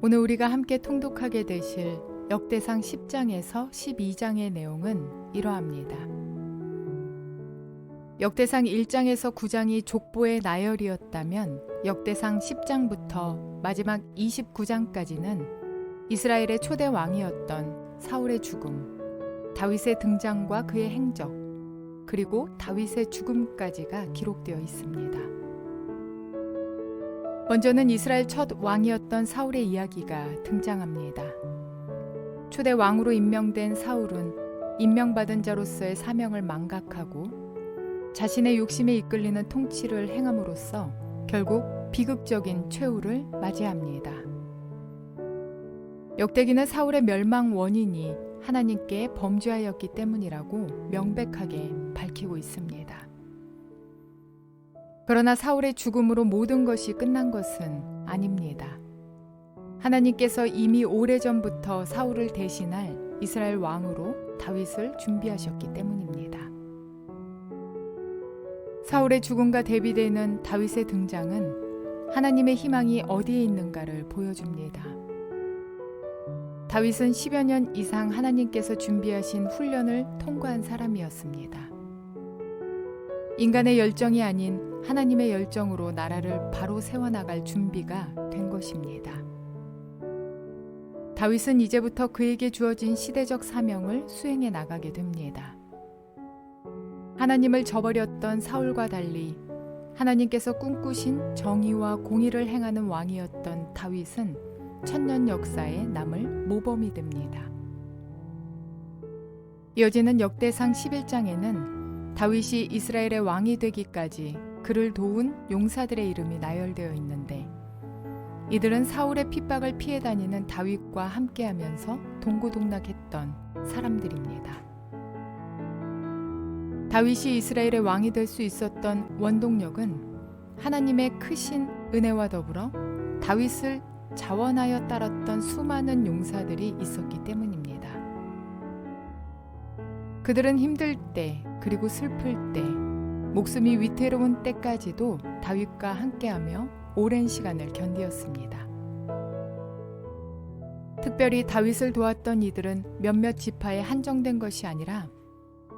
오늘 우리가 함께 통독하게 되실 역대상 10장에서 12장의 내용은 이러합니다. 역대상 1장에서 9장이 족보의 나열이었다면 역대상 10장부터 마지막 29장까지는 이스라엘의 초대 왕이었던 사울의 죽음, 다윗의 등장과 그의 행적, 그리고 다윗의 죽음까지가 기록되어 있습니다. 먼저는 이스라엘 첫 왕이었던 사울의 이야기가 등장합니다. 초대 왕으로 임명된 사울은 임명받은 자로서의 사명을 망각하고 자신의 욕심에 이끌리는 통치를 행함으로써 결국 비극적인 최후를 맞이합니다. 역대기는 사울의 멸망 원인이 하나님께 범죄하였기 때문이라고 명백하게 밝히고 있습니다. 그러나 사울의 죽음으로 모든 것이 끝난 것은 아닙니다. 하나님께서 이미 오래전부터 사울을 대신할 이스라엘 왕으로 다윗을 준비하셨기 때문입니다. 사울의 죽음과 대비되는 다윗의 등장은 하나님의 희망이 어디에 있는가를 보여줍니다. 다윗은 10여 년 이상 하나님께서 준비하신 훈련을 통과한 사람이었습니다. 인간의 열정이 아닌 하나님의 열정으로 나라를 바로 세워나갈 준비가 된 것입니다. 다윗은 이제부터 그에게 주어진 시대적 사명을 수행해 나가게 됩니다. 하나님을 저버렸던 사울과 달리 하나님께서 꿈꾸신 정의와 공의를 행하는 왕이었던 다윗은 천년 역사에 남을 모범이 됩니다. 이어지는 역대상 11장에는 다윗이 이스라엘의 왕이 되기까지 그를 도운 용사들의 이름이 나열되어 있는데 이들은 사울의 핍박을 피해 다니는 다윗과 함께하면서 동고동락했던 사람들입니다. 다윗이 이스라엘의 왕이 될 수 있었던 원동력은 하나님의 크신 은혜와 더불어 다윗을 자원하여 따랐던 수많은 용사들이 있었기 때문입니다. 그들은 힘들 때 그리고 슬플 때 목숨이 위태로운 때까지도 다윗과 함께하며 오랜 시간을 견디었습니다. 특별히 다윗을 도왔던 이들은 몇몇 지파에 한정된 것이 아니라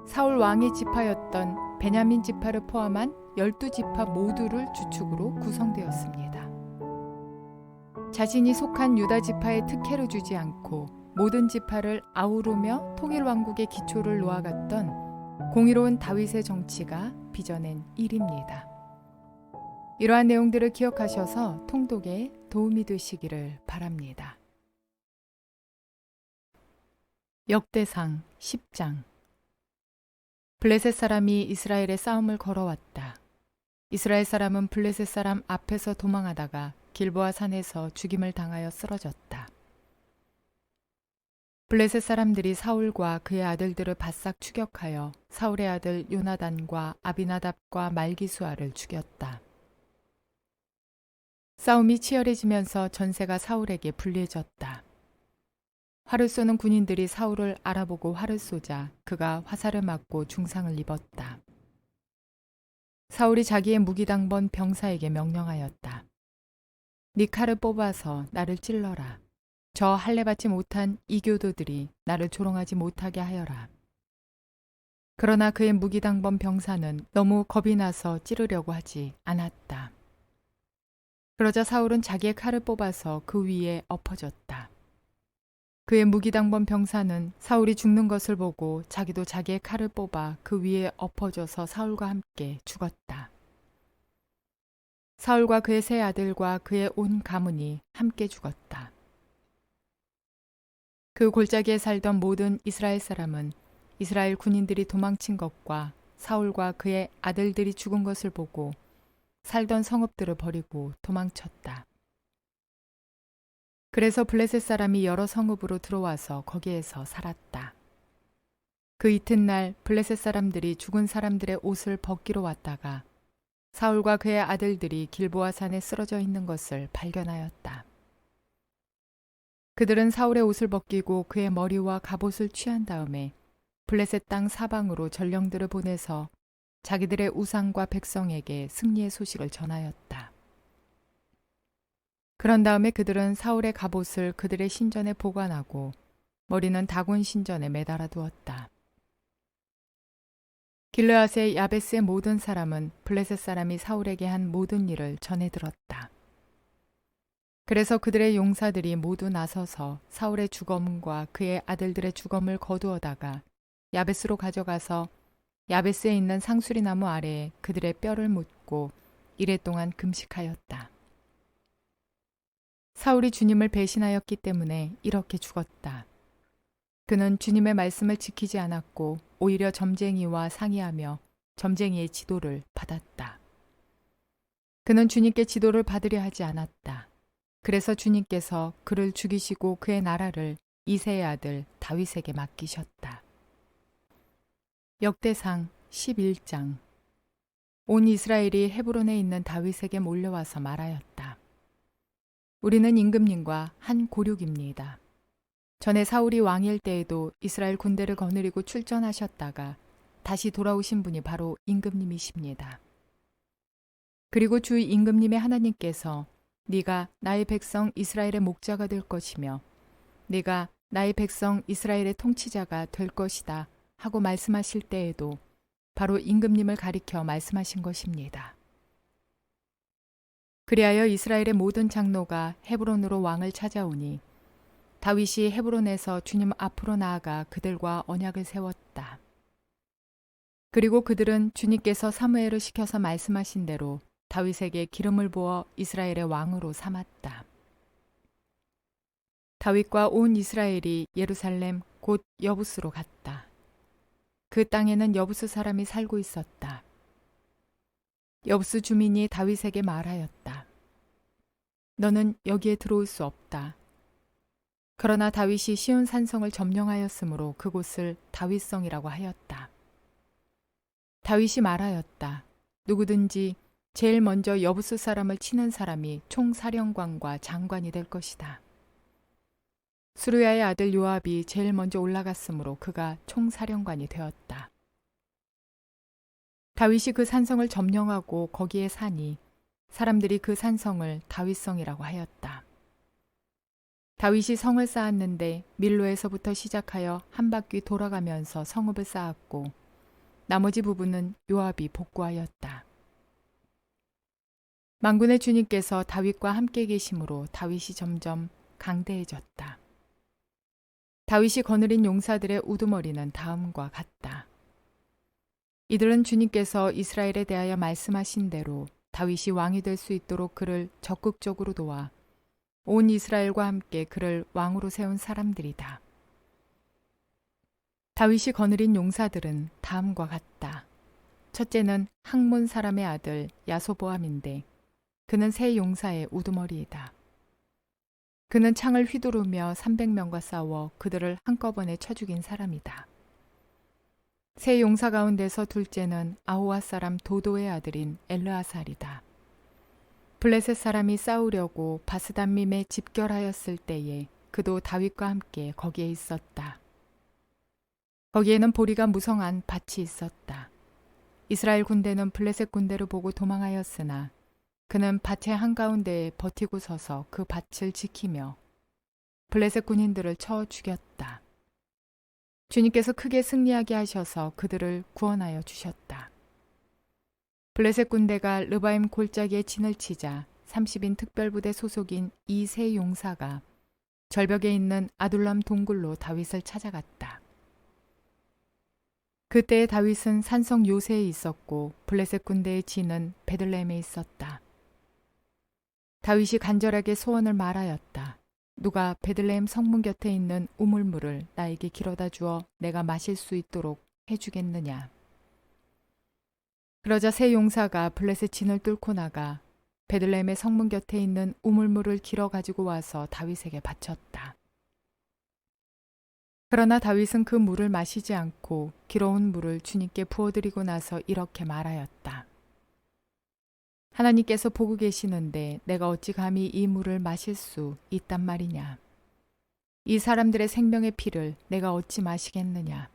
사울 왕의 지파였던 베냐민 지파를 포함한 12지파 모두를 주축으로 구성되었습니다. 자신이 속한 유다 지파에 특혜를 주지 않고 모든 지파를 아우르며 통일왕국의 기초를 놓아갔던 공의로운 다윗의 정치가 빚어낸 일입니다. 이러한 내용들을 기억하셔서 통독에 도움이 되시기를 바랍니다. 역대상 10장. 블레셋 사람이 이스라엘의 싸움을 걸어왔다. 이스라엘 사람은 블레셋 사람 앞에서 도망하다가 길보아 산에서 죽임을 당하여 쓰러졌다. 블레셋 사람들이 사울과 그의 아들들을 바싹 추격하여 사울의 아들 요나단과 아비나답과 말기수아를 죽였다. 싸움이 치열해지면서 전세가 사울에게 불리해졌다. 활을 쏘는 군인들이 사울을 알아보고 활을 쏘자 그가 화살을 맞고 중상을 입었다. 사울이 자기의 무기당번 병사에게 명령하였다. 네 칼을 뽑아서 나를 찔러라. 저 할례받지 못한 이교도들이 나를 조롱하지 못하게 하여라. 그러나 그의 무기당번 병사는 너무 겁이 나서 찌르려고 하지 않았다. 그러자 사울은 자기의 칼을 뽑아서 그 위에 엎어졌다. 그의 무기당번 병사는 사울이 죽는 것을 보고 자기도 자기의 칼을 뽑아 그 위에 엎어져서 사울과 함께 죽었다. 사울과 그의 세 아들과 그의 온 가문이 함께 죽었다. 그 골짜기에 살던 모든 이스라엘 사람은 이스라엘 군인들이 도망친 것과 사울과 그의 아들들이 죽은 것을 보고 살던 성읍들을 버리고 도망쳤다. 그래서 블레셋 사람이 여러 성읍으로 들어와서 거기에서 살았다. 그 이튿날 블레셋 사람들이 죽은 사람들의 옷을 벗기러 왔다가 사울과 그의 아들들이 길보아 산에 쓰러져 있는 것을 발견하였다. 그들은 사울의 옷을 벗기고 그의 머리와 갑옷을 취한 다음에 블레셋 땅 사방으로 전령들을 보내서 자기들의 우상과 백성에게 승리의 소식을 전하였다. 그런 다음에 그들은 사울의 갑옷을 그들의 신전에 보관하고 머리는 다곤 신전에 매달아 두었다. 길르앗의 야베스의 모든 사람은 블레셋 사람이 사울에게 한 모든 일을 전해 들었다. 그래서 그들의 용사들이 모두 나서서 사울의 주검과 그의 아들들의 주검을 거두어다가 야베스로 가져가서 야베스에 있는 상수리 나무 아래에 그들의 뼈를 묻고 이레 동안 금식하였다. 사울이 주님을 배신하였기 때문에 이렇게 죽었다. 그는 주님의 말씀을 지키지 않았고 오히려 점쟁이와 상의하며 점쟁이의 지도를 받았다. 그는 주님께 지도를 받으려 하지 않았다. 그래서 주님께서 그를 죽이시고 그의 나라를 이새의 아들 다윗에게 맡기셨다. 역대상 11장. 온 이스라엘이 헤브론에 있는 다윗에게 몰려와서 말하였다. 우리는 임금님과 한 고륙입니다. 전에 사울이 왕일 때에도 이스라엘 군대를 거느리고 출전하셨다가 다시 돌아오신 분이 바로 임금님이십니다. 그리고 주 임금님의 하나님께서 네가 나의 백성 이스라엘의 목자가 될 것이며 네가 나의 백성 이스라엘의 통치자가 될 것이다 하고 말씀하실 때에도 바로 임금님을 가리켜 말씀하신 것입니다. 그리하여 이스라엘의 모든 장로가 헤브론으로 왕을 찾아오니 다윗이 헤브론에서 주님 앞으로 나아가 그들과 언약을 세웠다. 그리고 그들은 주님께서 사무엘을 시켜서 말씀하신 대로 다윗에게 기름을 부어 이스라엘의 왕으로 삼았다. 다윗과 온 이스라엘이 예루살렘 곧 여부스로 갔다. 그 땅에는 여부스 사람이 살고 있었다. 여부스 주민이 다윗에게 말하였다. 너는 여기에 들어올 수 없다. 그러나 다윗이 시온 산성을 점령하였으므로 그곳을 다윗성이라고 하였다. 다윗이 말하였다. 누구든지 제일 먼저 여부스 사람을 치는 사람이 총사령관과 장관이 될 것이다. 수르야의 아들 요압이 제일 먼저 올라갔으므로 그가 총사령관이 되었다. 다윗이 그 산성을 점령하고 거기에 사니 사람들이 그 산성을 다윗성이라고 하였다. 다윗이 성을 쌓았는데 밀로에서부터 시작하여 한 바퀴 돌아가면서 성읍을 쌓았고 나머지 부분은 요압이 복구하였다. 만군의 주님께서 다윗과 함께 계심으로 다윗이 점점 강대해졌다. 다윗이 거느린 용사들의 우두머리는 다음과 같다. 이들은 주님께서 이스라엘에 대하여 말씀하신 대로 다윗이 왕이 될 수 있도록 그를 적극적으로 도와 온 이스라엘과 함께 그를 왕으로 세운 사람들이다. 다윗이 거느린 용사들은 다음과 같다. 첫째는 학몬 사람의 아들 야소보암인데 그는 세 용사의 우두머리이다. 그는 창을 휘두르며 300명과 싸워 그들을 한꺼번에 쳐 죽인 사람이다. 세 용사 가운데서 둘째는 아호와 사람 도도의 아들인 엘르아살이다. 블레셋 사람이 싸우려고 바스담밈에 집결하였을 때에 그도 다윗과 함께 거기에 있었다. 거기에는 보리가 무성한 밭이 있었다. 이스라엘 군대는 블레셋 군대를 보고 도망하였으나 그는 밭의 한가운데에 버티고 서서 그 밭을 지키며 블레셋 군인들을 쳐 죽였다. 주님께서 크게 승리하게 하셔서 그들을 구원하여 주셨다. 블레셋 군대가 르바임 골짜기에 진을 치자 30인 특별부대 소속인 이 세 용사가 절벽에 있는 아둘람 동굴로 다윗을 찾아갔다. 그때 다윗은 산성 요새에 있었고 블레셋 군대의 진은 베들레헴에 있었다. 다윗이 간절하게 소원을 말하였다. 누가 베들레헴 성문 곁에 있는 우물물을 나에게 길어다 주어 내가 마실 수 있도록 해주겠느냐. 그러자 세 용사가 블레셋 진을 뚫고 나가 베들레헴의 성문 곁에 있는 우물물을 길어 가지고 와서 다윗에게 바쳤다. 그러나 다윗은 그 물을 마시지 않고 길어온 물을 주님께 부어드리고 나서 이렇게 말하였다. 하나님께서 보고 계시는데 내가 어찌 감히 이 물을 마실 수 있단 말이냐. 이 사람들의 생명의 피를 내가 어찌 마시겠느냐.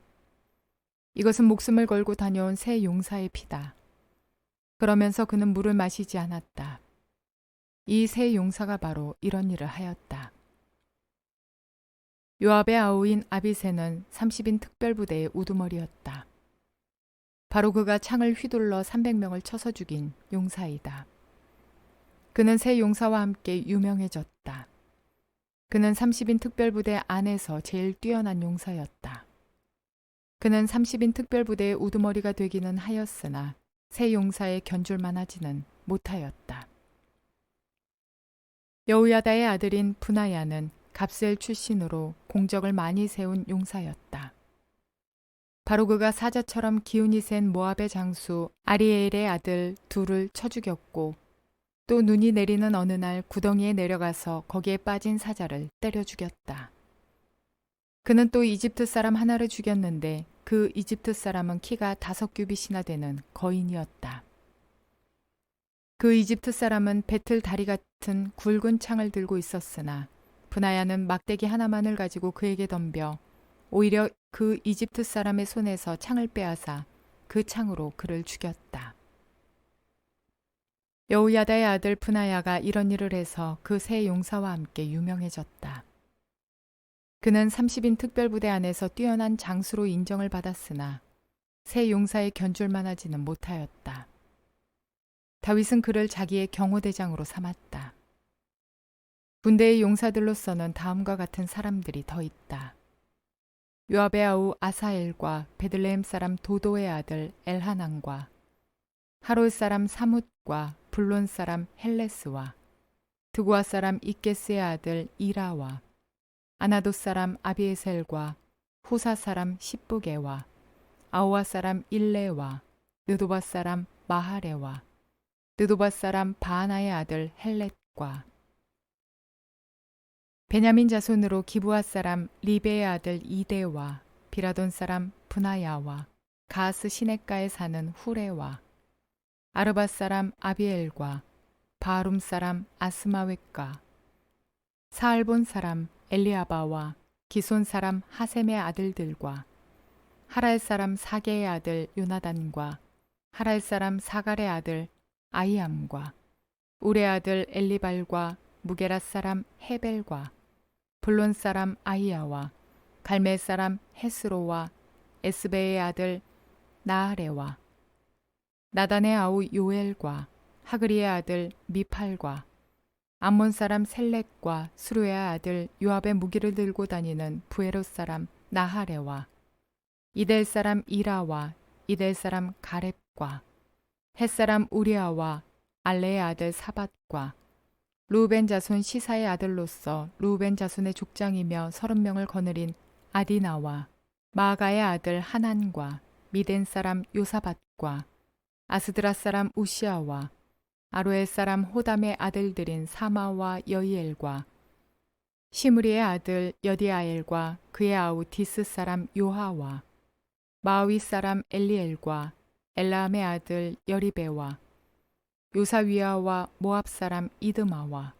이것은 목숨을 걸고 다녀온 새 용사의 피다. 그러면서 그는 물을 마시지 않았다. 이 세 용사가 바로 이런 일을 하였다. 요압의 아우인 아비새는 30인 특별부대의 우두머리였다. 바로 그가 창을 휘둘러 300명을 쳐서 죽인 용사이다. 그는 세 용사와 함께 유명해졌다. 그는 30인 특별부대 안에서 제일 뛰어난 용사였다. 그는 30인 특별부대의 우두머리가 되기는 하였으나 세 용사에 견줄만 하지는 못하였다. 여우야다의 아들인 분하야는 갑셀 출신으로 공적을 많이 세운 용사였다. 바로 그가 사자처럼 기운이 센 모압의 장수 아리엘의 아들 둘을 쳐 죽였고 또 눈이 내리는 어느 날 구덩이에 내려가서 거기에 빠진 사자를 때려 죽였다. 그는 또 이집트 사람 하나를 죽였는데 그 이집트 사람은 키가 5규빗이나 되는 거인이었다. 그 이집트 사람은 배틀 다리 같은 굵은 창을 들고 있었으나 분하야는 막대기 하나만을 가지고 그에게 덤벼 오히려 그 이집트 사람의 손에서 창을 빼앗아 그 창으로 그를 죽였다. 여우야다의 아들 분하야가 이런 일을 해서 그 세 용사와 함께 유명해졌다. 그는 30인 특별부대 안에서 뛰어난 장수로 인정을 받았으나 세 용사의 견줄만 하지는 못하였다. 다윗은 그를 자기의 경호대장으로 삼았다. 군대의 용사들로서는 다음과 같은 사람들이 더 있다. 요압의 아우 아사엘과 베들레헴 사람 도도의 아들 엘하난과 하롤 사람 사뭇과 블론 사람 헬레스와 드고아 사람 이게스의 아들 이라와 아나도 사람 아비에셀과 후사 사람 십부게와 아오아 사람 일레와 느도바 사람 마하레와 느도바 사람 바하나의 아들 헬렛과 베냐민 자손으로 기브아 사람 리베의 아들 이데와 비라돈 사람 분하야와 가스 시냇가에 사는 후레와 아르바 사람 아비엘과 바하룸 사람 아스마웻과 사알본 사람 엘리아바와 기손 사람 하셈의 아들들과 하랄 사람 사게의 아들 요나단과 하랄 사람 사갈의 아들 아이암과 우레 아들 엘리발과 무게라 사람 헤벨과 블론 사람 아이야와 갈멜 사람 헤스로와 에스베의 아들 나아레와 나단의 아우 요엘과 하그리의 아들 미팔과 암몬 사람 셀렉과 수루의 아들 요압의 무기를 들고 다니는 부에롯 사람 나하레와 이델 사람 이라와 이델 사람 가렙과 헷 사람 우리아와 알레의 아들 사밧과 루벤 자손 시사의 아들로서 루벤 자손의 족장이며 30명을 거느린 아디나와 마아가의 아들 하난과 미덴 사람 요사밧과 아스드라 사람 우시아와 아로엘 사람 호담의 아들들인 사마와 여이엘과 시므리의 아들 여디아엘과 그의 아우 디스 사람 요하와 마위 사람 엘리엘과 엘라함의 아들 여리베와 요사위아와 모압 사람 이드마와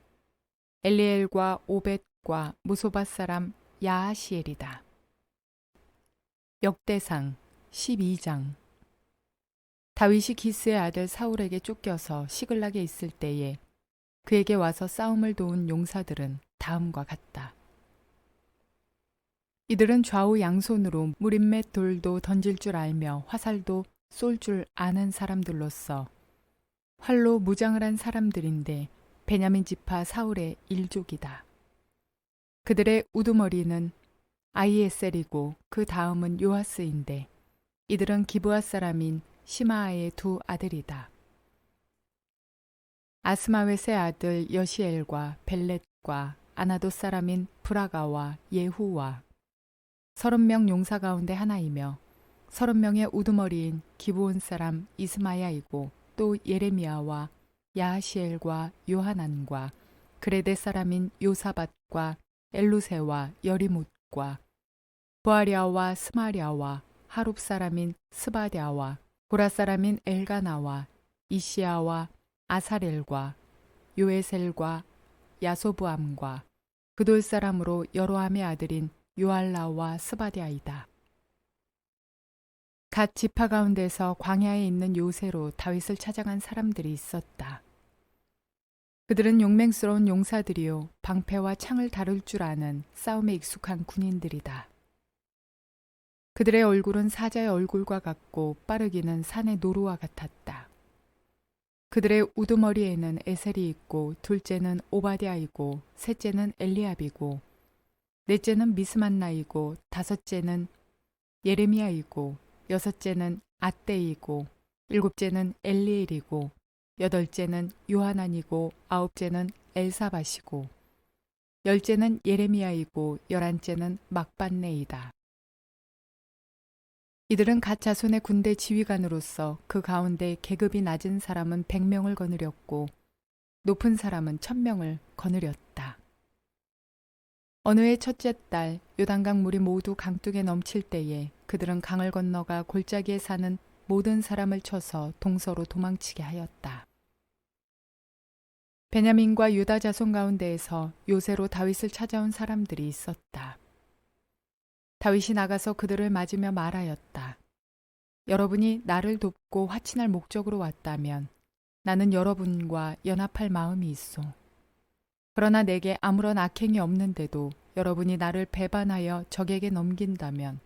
엘리엘과 오벳과 무소바 사람 야하시엘이다. 역대상 12장. 다윗이 기스의 아들 사울에게 쫓겨서 시글락에 있을 때에 그에게 와서 싸움을 도운 용사들은 다음과 같다. 이들은 좌우 양손으로 무림맷 돌도 던질 줄 알며 화살도 쏠 줄 아는 사람들로서 활로 무장을 한 사람들인데 베냐민 지파 사울의 일족이다. 그들의 우두머리는 아히에셀이고 그 다음은 요하스인데 이들은 기브아 사람인 시마아의 두 아들이다. 아스마웻의 아들 여시엘과 벨렛과 아나도 사람인 브라가와 예후와 30명 용사 가운데 하나이며 30명의 우두머리인 기브온 사람 이스마야이고 또 예레미야와 야하시엘과 요하난과 그레데 사람인 요사밧과 엘루세와 여리뭇과 부아랴와 스마랴와 하룹 사람인 스바랴와 고라 사람인 엘가나와 이시야와 아사렐과 요에셀과 야소부암과 그돌 사람으로 여로함의 아들인 요알라와 스바랴이다. 갓 지파 가운데서 광야에 있는 요새로 다윗을 찾아간 사람들이 있었다. 그들은 용맹스러운 용사들이요 방패와 창을 다룰 줄 아는 싸움에 익숙한 군인들이다. 그들의 얼굴은 사자의 얼굴과 같고 빠르기는 산의 노루와 같았다. 그들의 우두머리에는 에셀이 있고 둘째는 오바댜이고 셋째는 엘리압이고 넷째는 미스만나이고 다섯째는 예레미야이고 여섯째는 앗대이고 일곱째는 엘리엘이고 여덟째는 요하난이고 아홉째는 엘사밧이고 열째는 예레미야이고 열한째는 막반네이다. 이들은 갓 자손의 군대 지휘관으로서 그 가운데 계급이 낮은 사람은 100명을 거느렸고 높은 사람은 1000명을 거느렸다. 어느 해 첫째 달 요단강 물이 모두 강둑에 넘칠 때에 그들은 강을 건너가 골짜기에 사는 모든 사람을 쳐서 동서로 도망치게 하였다. 베냐민과 유다 자손 가운데에서 요새로 다윗을 찾아온 사람들이 있었다. 다윗이 나가서 그들을 맞으며 말하였다. 여러분이 나를 돕고 화친할 목적으로 왔다면 나는 여러분과 연합할 마음이 있소. 그러나 내게 아무런 악행이 없는데도 여러분이 나를 배반하여 적에게 넘긴다면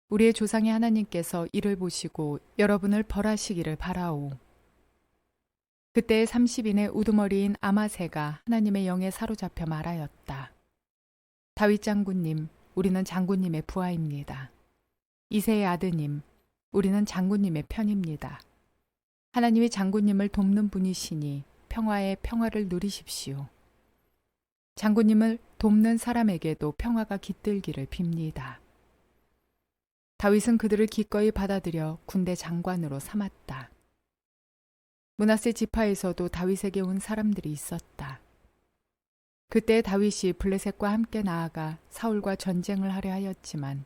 우리의 조상의 하나님께서 이를 보시고 여러분을 벌하시기를 바라오. 그때의 30인의 우두머리인 아마새가 하나님의 영에 사로잡혀 말하였다. 다윗 장군님, 우리는 장군님의 부하입니다. 이새의 아드님, 우리는 장군님의 편입니다. 하나님이 장군님을 돕는 분이시니 평화의 평화를 누리십시오. 장군님을 돕는 사람에게도 평화가 깃들기를 빕니다. 다윗은 그들을 기꺼이 받아들여 군대 장관으로 삼았다. 므낫세 지파에서도 다윗에게 온 사람들이 있었다. 그때 다윗이 블레셋과 함께 나아가 사울과 전쟁을 하려 하였지만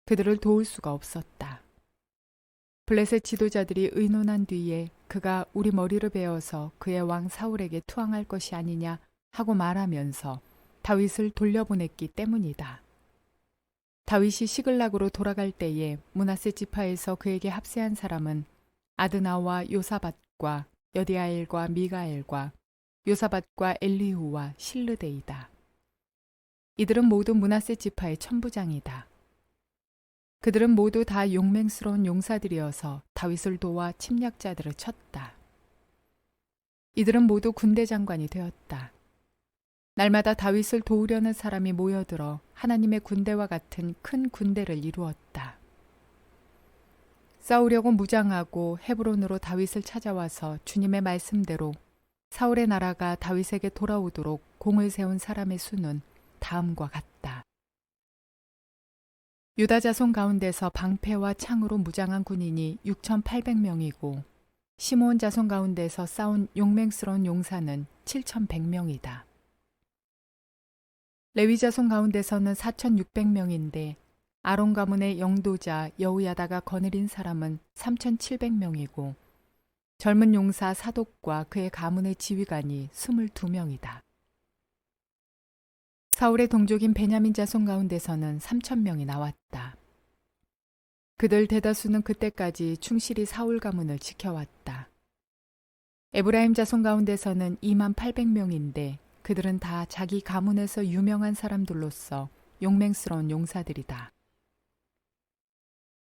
그들을 도울 수가 없었다. 블레셋 지도자들이 의논한 뒤에 그가 우리 머리를 베어서 그의 왕 사울에게 투항할 것이 아니냐 하고 말하면서 다윗을 돌려보냈기 때문이다. 다윗이 시글락으로 돌아갈 때에 므낫세 지파에서 그에게 합세한 사람은 아드나와 요사밧과 여디아엘과 미가엘과 요사밧과 엘리후와 실르데이다. 이들은 모두 므낫세 지파의 천부장이다. 그들은 모두 다 용맹스러운 용사들이어서 다윗을 도와 침략자들을 쳤다. 이들은 모두 군대 장관이 되었다. 날마다 다윗을 도우려는 사람이 모여들어 하나님의 군대와 같은 큰 군대를 이루었다. 싸우려고 무장하고 헤브론으로 다윗을 찾아와서 주님의 말씀대로 사울의 나라가 다윗에게 돌아오도록 공을 세운 사람의 수는 다음과 같다. 유다 자손 가운데서 방패와 창으로 무장한 군인이 6,800명이고 시므온 자손 가운데서 싸운 용맹스러운 용사는 7,100명이다. 레위 자손 가운데서는 4,600명인데 아론 가문의 영도자 여우야다가 거느린 사람은 3,700명이고 젊은 용사 사독과 그의 가문의 지휘관이 22명이다. 사울의 동족인 베냐민 자손 가운데서는 3,000명이 나왔다. 그들 대다수는 그때까지 충실히 사울 가문을 지켜왔다. 에브라임 자손 가운데서는 28,000명인데 그들은 다 자기 가문에서 유명한 사람들로서 용맹스러운 용사들이다.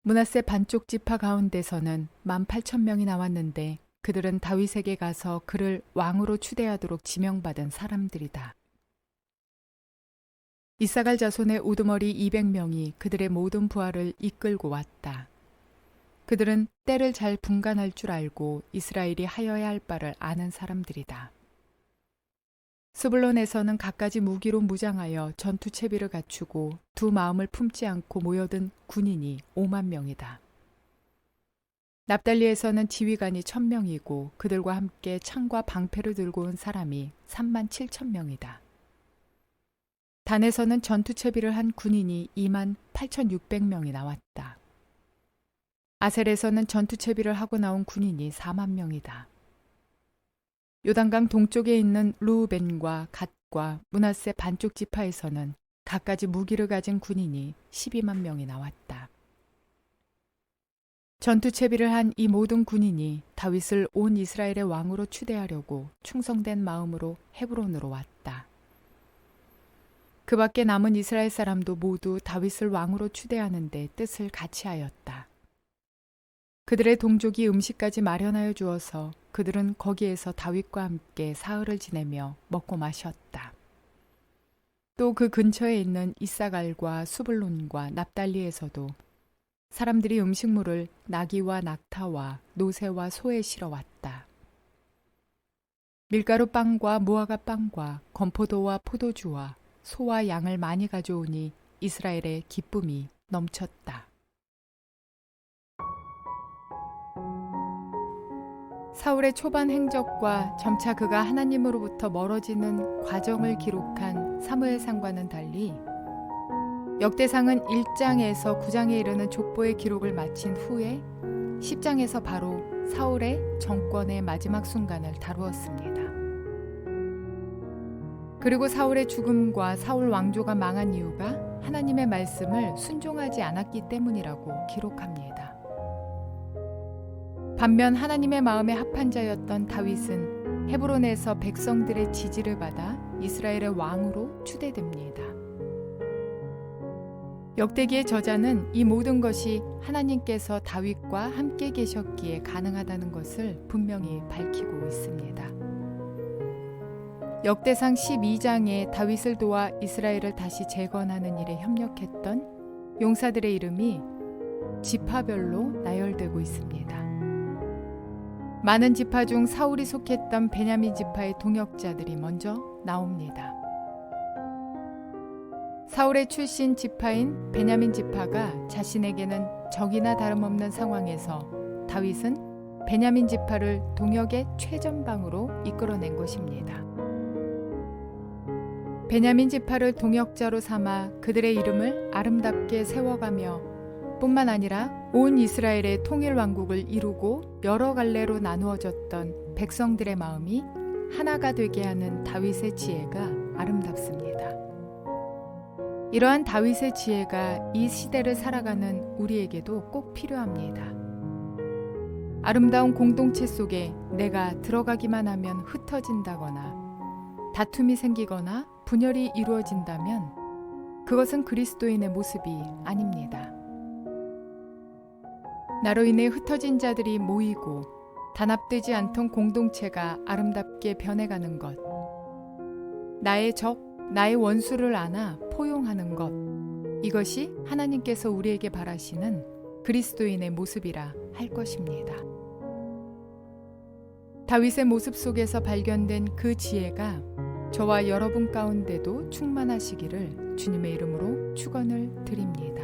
므낫세 반쪽 지파 가운데서는 18,000명이 나왔는데 그들은 다윗에게 가서 그를 왕으로 추대하도록 지명받은 사람들이다. 이사갈 자손의 우두머리 200명이 그들의 모든 부하를 이끌고 왔다. 그들은 때를 잘 분간할 줄 알고 이스라엘이 하여야 할 바를 아는 사람들이다. 스불론에서는 갖가지 무기로 무장하여 전투 채비를 갖추고 두 마음을 품지 않고 모여든 군인이 5만 명이다. 납달리에서는 지휘관이 1,000명이고 그들과 함께 창과 방패를 들고 온 사람이 37,000명이다. 단에서는 전투 채비를 한 군인이 28,600명이 나왔다. 아셀에서는 전투 채비를 하고 나온 군인이 4만 명이다. 요단강 동쪽에 있는 르우벤과 갓과 므낫세 반쪽 지파에서는 갖가지 무기를 가진 군인이 12만 명이 나왔다. 전투 채비를 한 이 모든 군인이 다윗을 온 이스라엘의 왕으로 추대하려고 충성된 마음으로 헤브론으로 왔다. 그 밖에 남은 이스라엘 사람도 모두 다윗을 왕으로 추대하는 데 뜻을 같이 하였다. 그들의 동족이 음식까지 마련하여 주어서 그들은 거기에서 다윗과 함께 사흘을 지내며 먹고 마셨다. 또 그 근처에 있는 이사갈과 수블론과 납달리에서도 사람들이 음식물을 나귀와 낙타와 노새와 소에 실어왔다. 밀가루 빵과 무화과 빵과 건포도와 포도주와 소와 양을 많이 가져오니 이스라엘의 기쁨이 넘쳤다. 사울의 초반 행적과 점차 그가 하나님으로부터 멀어지는 과정을 기록한 사무엘상과는 달리 역대상은 1장에서 9장에 이르는 족보의 기록을 마친 후에 10장에서 바로 사울의 정권의 마지막 순간을 다루었습니다. 그리고 사울의 죽음과 사울 왕조가 망한 이유가 하나님의 말씀을 순종하지 않았기 때문이라고 기록합니다. 반면 하나님의 마음에 합한 자였던 다윗은 헤브론에서 백성들의 지지를 받아 이스라엘의 왕으로 추대됩니다. 역대기의 저자는 이 모든 것이 하나님께서 다윗과 함께 계셨기에 가능하다는 것을 분명히 밝히고 있습니다. 역대상 12장에 다윗을 도와 이스라엘을 다시 재건하는 일에 협력했던 용사들의 이름이 지파별로 나열되고 있습니다. 많은 지파 중 사울이 속했던 베냐민 지파의 동역자들이 먼저 나옵니다. 사울의 출신 지파인 베냐민 지파가 자신에게는 적이나 다름없는 상황에서 다윗은 베냐민 지파를 동역의 최전방으로 이끌어낸 것입니다. 베냐민 지파를 동역자로 삼아 그들의 이름을 아름답게 세워가며 뿐만 아니라 온 이스라엘의 통일 왕국을 이루고 여러 갈래로 나누어졌던 백성들의 마음이 하나가 되게 하는 다윗의 지혜가 아름답습니다. 이러한 다윗의 지혜가 이 시대를 살아가는 우리에게도 꼭 필요합니다. 아름다운 공동체 속에 내가 들어가기만 하면 흩어진다거나 다툼이 생기거나 분열이 이루어진다면 그것은 그리스도인의 모습이 아닙니다. 나로 인해 흩어진 자들이 모이고 단합되지 않던 공동체가 아름답게 변해가는 것, 나의 적, 나의 원수를 안아 포용하는 것, 이것이 하나님께서 우리에게 바라시는 그리스도인의 모습이라 할 것입니다. 다윗의 모습 속에서 발견된 그 지혜가 저와 여러분 가운데도 충만하시기를 주님의 이름으로 축원을 드립니다.